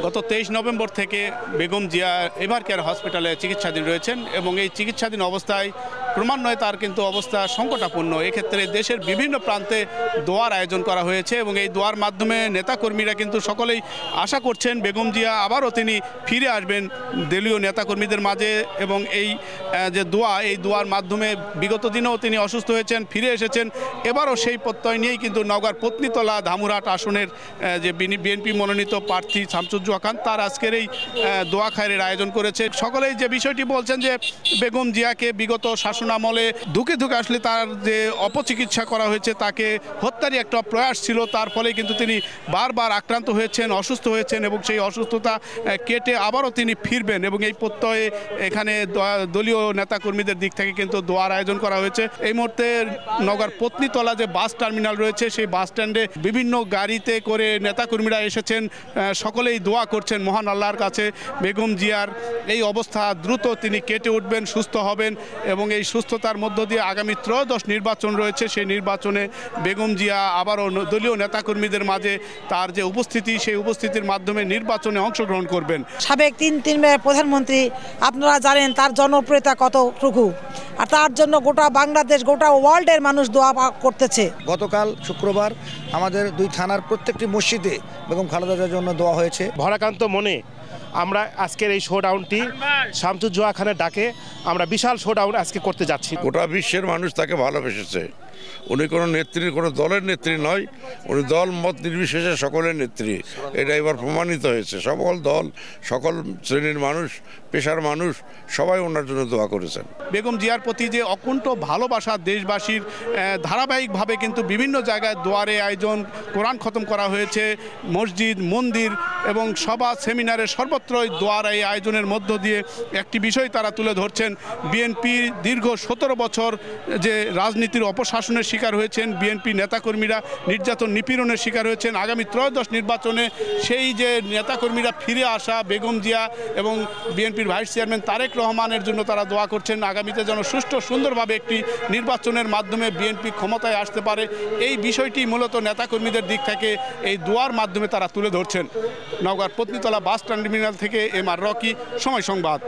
গত 23 নভেম্বর থেকে Begum Zia ever care হসপিটালে চিকিৎসাধীন রয়েছেন এবং এই চিকিৎসাধীন অবস্থায় ক্রমান্বয়ে তার কিন্তু অবস্থা সংকটাপন্ন। এক্ষেত্রে দেশের বিভিন্ন প্রান্তে দোয়ার আয়োজন করা হয়েছে এবং এই দোয়ার মাধ্যমে নেতাকর্মীরা কিন্তু সকলেই আশা করছেন বেগম জিয়া আবারও তিনি ফিরে আসবেন দলীয় নেতাকর্মীদের মাঝে। এবং এই যে দোয়া, এই দোয়ার মাধ্যমে বিগত দিনেও তিনি অসুস্থ হয়েছেন, ফিরে এসেছেন। এবারও সেই প্রত্যয় নিয়েই কিন্তু নওগাঁর পত্নীতলা ধামুরহাট আসনের যে বিএনপি মনোনীত প্রার্থী শামসুজ্জোহা খান তার আজকের এই দোয়া খায়রের আয়োজন করেছে। সকলেই যে বিষয়টি বলছেন যে বেগম জিয়াকে বিগত শাসনামলে ধুকে ধুকে আসলে তার যে অপচিকিৎসা করা হয়েছে, তাকে হত্যারই একটা প্রয়াস ছিল, তার ফলে কিন্তু তিনি বারবার আক্রান্ত হয়েছেন, অসুস্থ হয়েছেন এবং সেই অসুস্থতা কেটে আবারও তিনি ফিরবেন এবং এই প্রত্যয়ে এখানে দলীয় নেতাকর্মীদের দিক থেকে কিন্তু দোয়ার আয়োজন করা হয়েছে। এই মুহূর্তে নওগাঁর পত্নীতলা যে বাস টার্মিনাল রয়েছে সেই বাস স্ট্যান্ডে বিভিন্ন গাড়িতে করে নেতাকর্মীরা এসেছেন, সকলেই দোয়া করছেন মহান আল্লাহর কাছে বেগম জিয়ার এই অবস্থা দ্রুত তিনি কেটে উঠবেন, সুস্থ হবেন এবং এই সুস্থতার মধ্য দিয়ে আগামী ত্রয়োদশ নির্বাচন রয়েছে, সেই নির্বাচনে বেগম জিয়া আবারও দলীয় নেতাকর্মীদের মাঝে তার যে উপস্থিতি, সেই উপস্থিতির মাধ্যমে নির্বাচনে অংশগ্রহণ করবেন। সাবেক তিনবারের প্রধানমন্ত্রী, আপনারা জানেন তার জনপ্রিয়তা কতটুকু, আর তার জন্য গোটা বাংলাদেশ, গোটা ওয়ার্ল্ডের মানুষ দোয়া করতেছে। গতকাল শুক্রবার আমাদের দুই থানার প্রত্যেকটি মসজিদে বেগম খালেদা জিয়ার জন্য দোয়া হয়েছে। ভরাকান্ত মনে আমরা আজকের এই শোডাউনটি শামসুজ্জোহা খানের ডাকে আমরা বিশাল শোডাউন আজকে করতে যাচ্ছি। গোটা বিশ্বের মানুষ তাকে ভালোবেসেছে। উনি কোনো নেত্রী, কোনো দলের নেত্রী নয়, উনি দল মত নির্বিশেষে সকলের নেত্রী। এটা এবার প্রমাণিত হয়েছে। সকল দল, সকল শ্রেণীর মানুষ, পেশার মানুষ সবাই ওনার জন্য দোয়া করেছেন। বেগম জিয়ার প্রতি যে অকুণ্ঠ ভালোবাসা দেশবাসীর, ধারাবাহিকভাবে কিন্তু বিভিন্ন জায়গায় দোয়ারে আয়োজন, কোরআন খতম করা হয়েছে, মসজিদ, মন্দির এবং সভা সেমিনারে সর্বত্রই দোয়ার এই আয়োজনের মধ্য দিয়ে একটি বিষয় তারা তুলে ধরছেন। বিএনপি দীর্ঘ 17 বছর যে রাজনীতির অপশাসনের শিকার হয়েছেন, বিএনপি নেতাকর্মীরা নির্যাতন নিপীড়নের শিকার হয়েছেন। আগামী ত্রয়োদশ নির্বাচনে সেই যে নেতাকর্মীরা ফিরে আসা, বেগম জিয়া এবং বিএনপির ভাইস চেয়ারম্যান তারেক রহমানের জন্য তারা দোয়া করছেন আগামীতে যেন সুষ্ঠু সুন্দরভাবে একটি নির্বাচনের মাধ্যমে বিএনপি ক্ষমতায় আসতে পারে। এই বিষয়টি মূলত নেতাকর্মীদের দিক থেকে এই দোয়ার মাধ্যমে তারা তুলে ধরছেন। নওগাঁর পত্নীতলা বাস টার্মিনাল থেকে এম আর রকি, সময় সংবাদ।